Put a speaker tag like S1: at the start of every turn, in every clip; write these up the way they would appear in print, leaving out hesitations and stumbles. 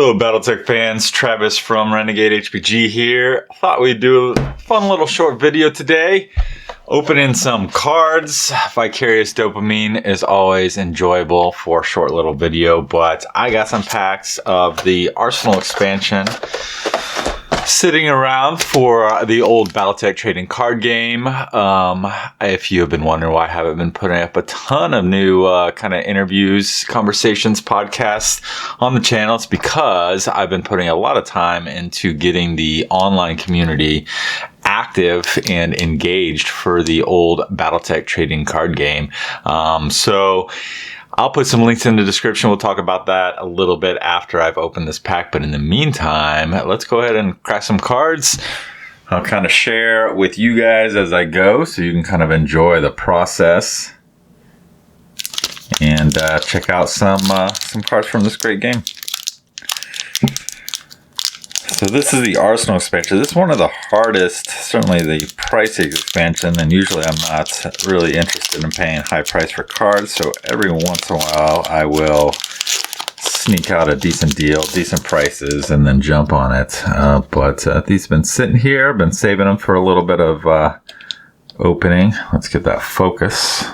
S1: Hello Battletech fans, Travis from Renegade HPG here. Thought we'd do a fun little short video today. Opening some cards. Vicarious dopamine is always enjoyable for a short little video, but I got some packs of the Arsenal expansion sitting around for the old Battletech trading card game. If you have been wondering why I haven't been putting up a ton of new kind of interviews, conversations, podcasts on the channel, it's because I've been putting a lot of time into getting the online community active and engaged for the old Battletech trading card game. So I'll put some links in the description. We'll talk about that a little bit after I've opened this pack. But in the meantime, let's go ahead and crack some cards. I'll kind of share with you guys as I go so you can kind of enjoy the process and check out some cards from this great game. So this is the Arsenal expansion. This is one of the hardest, certainly the pricey expansion, and usually I'm not really interested in paying high price for cards, so every once in a while I will sneak out a decent deal, decent prices, and then jump on it. But these have been sitting here, been saving them for a little bit of opening. Let's get that focus.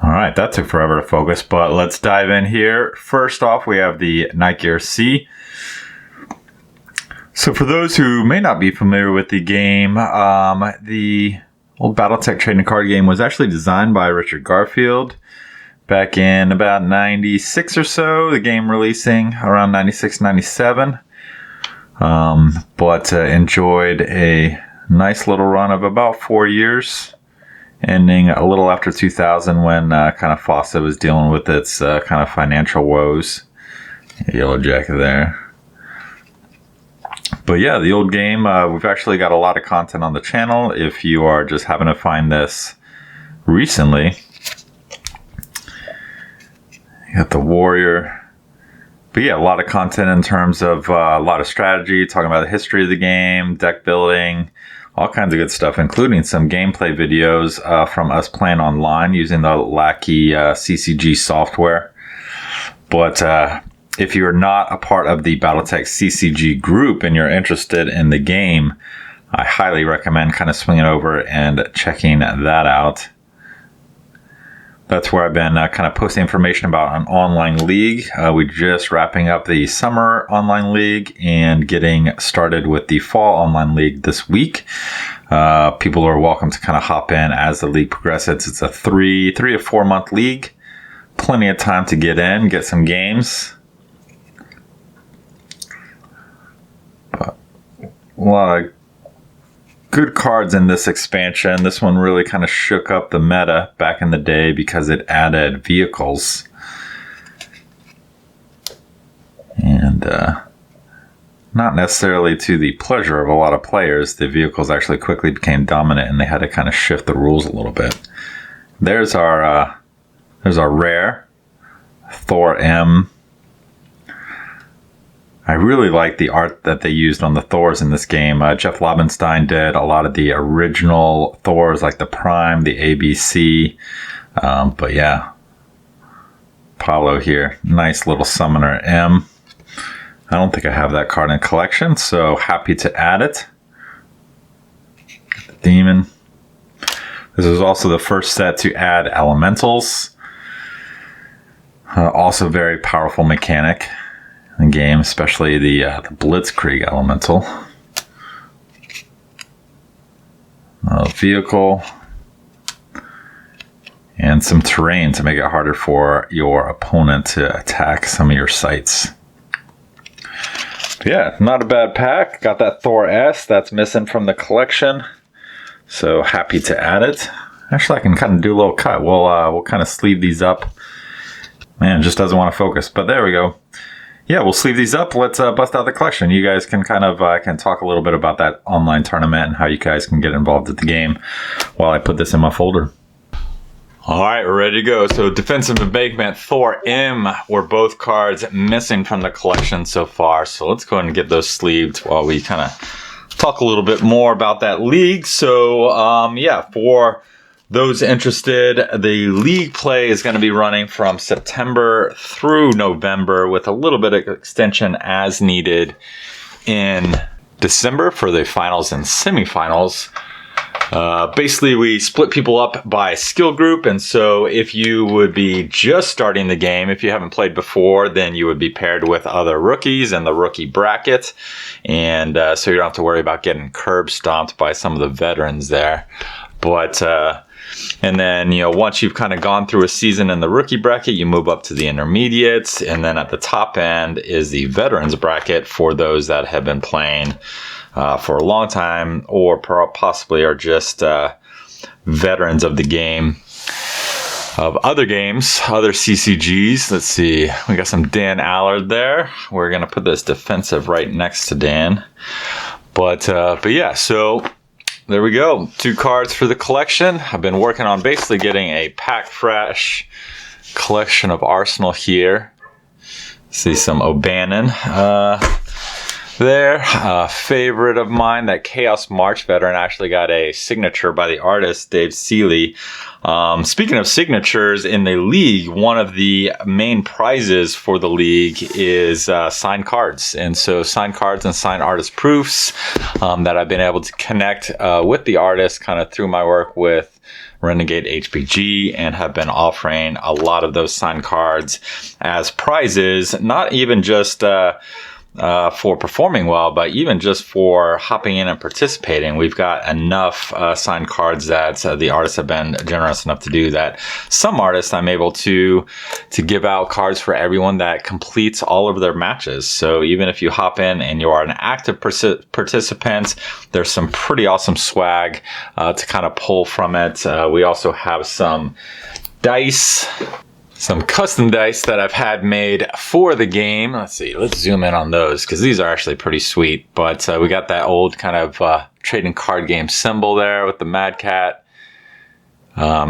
S1: All right, that took forever to focus, but let's dive in here. First off, we have the Nike RC. So for those who may not be familiar with the game, the old Battletech trading card game was actually designed by Richard Garfield back in about 96 or so, the game releasing around 96, 97. But enjoyed a nice little run of about 4 years, ending a little after 2000 when kind of Fawcett was dealing with its kind of financial woes. Yellow jacket there. But yeah, the old game, we've actually got a lot of content on the channel. If you are just having to find this recently, you got the Warrior. But yeah, a lot of content in terms of a lot of strategy, talking about the history of the game, deck building, all kinds of good stuff, including some gameplay videos from us playing online using the Lackey CCG software. But if you're not a part of the Battletech CCG group and you're interested in the game, I highly recommend kind of swinging over and checking that out. That's where I've been kind of posting information about an online league. We're just wrapping up the summer online league and getting started with the fall online league this week. People are welcome to kind of hop in as the league progresses. It's a three to 4 month league. Plenty of time to get in, get some games. A lot of good cards in this expansion. This one really kind of shook up the meta back in the day because it added vehicles. And not necessarily to the pleasure of a lot of players. The vehicles actually quickly became dominant and they had to kind of shift the rules a little bit. There's our rare Thor M. I really like the art that they used on the Thors in this game. Jeff Lobenstein did a lot of the original Thors, like the Prime, the ABC. But yeah, Apollo here. Nice little Summoner M. I don't think I have that card in collection, so happy to add it. The Demon. This is also the first set to add Elementals. Also very powerful mechanic. The game, especially the Blitzkrieg Elemental. Vehicle. And some terrain to make it harder for your opponent to attack some of your sites. But yeah, not a bad pack. Got that Thor S that's missing from the collection. So happy to add it. Actually, I can kind of do a little cut. We'll kind of sleeve these up. Man, it just doesn't want to focus. But there we go. Yeah, we'll sleeve these up. Let's bust out the collection. You guys can kind of can talk a little bit about that online tournament and how you guys can get involved with the game while I put this in my folder. All right, we're ready to go. So Defensive Embankment, Thor M were both cards missing from the collection so far. So let's go ahead and get those sleeved while we kind of talk a little bit more about that league. So yeah, for those interested, the league play is going to be running from September through November with a little bit of extension as needed in December for the finals and semifinals. Basically, we split people up by skill group, and so if you would be just starting the game, if you haven't played before, then you would be paired with other rookies in the rookie bracket, and so you don't have to worry about getting curb stomped by some of the veterans there. But and then, once you've kind of gone through a season in the rookie bracket, you move up to the intermediates, and then at the top end is the veterans bracket for those that have been playing for a long time, or possibly are just veterans of the game, of other games, other CCGs. Let's see, we got some Dan Allard there. We're gonna put this defensive right next to Dan, but yeah, so there we go. 2 cards for the collection. I've been working on basically getting a pack fresh collection of Arsenal here. See some O'Bannon there. Favorite of mine, that Chaos March veteran, actually got a signature by the artist Dave Seeley. Speaking of signatures in the league, one of the main prizes for the league is signed cards. And so signed cards and signed artist proofs that I've been able to connect with the artist kind of through my work with Renegade HPG, and have been offering a lot of those signed cards as prizes, not even just for performing well, but even just for hopping in and participating. We've got enough signed cards that the artists have been generous enough to do that. Some artists, I'm able to give out cards for everyone that completes all of their matches. So even if you hop in and you are an active participant, there's some pretty awesome swag to kind of pull from it. We also have some dice, some custom dice that I've had made for the game. Let's see, let's zoom in on those because these are actually pretty sweet. But we got that old kind of trading card game symbol there with the Mad Cat.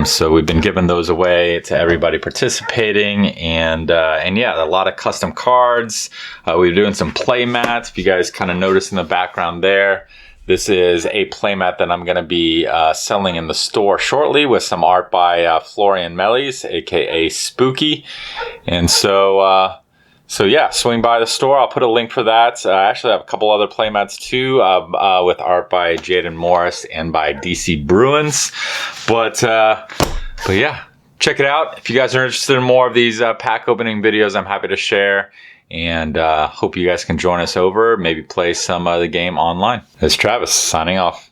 S1: So we've been giving those away to everybody participating, and yeah, a lot of custom cards. We're doing some play mats. If you guys kind of notice in the background there, this is a playmat that I'm going to be selling in the store shortly with some art by Florian Mellies, aka Spooky. And so yeah, swing by the store. I'll put a link for that. I actually have a couple other playmats too, with art by Jaden Morris and by DC Bruins. But yeah, check it out. If you guys are interested in more of these pack opening videos, I'm happy to share. And hope you guys can join us over, maybe play some of the game online. It's Travis signing off.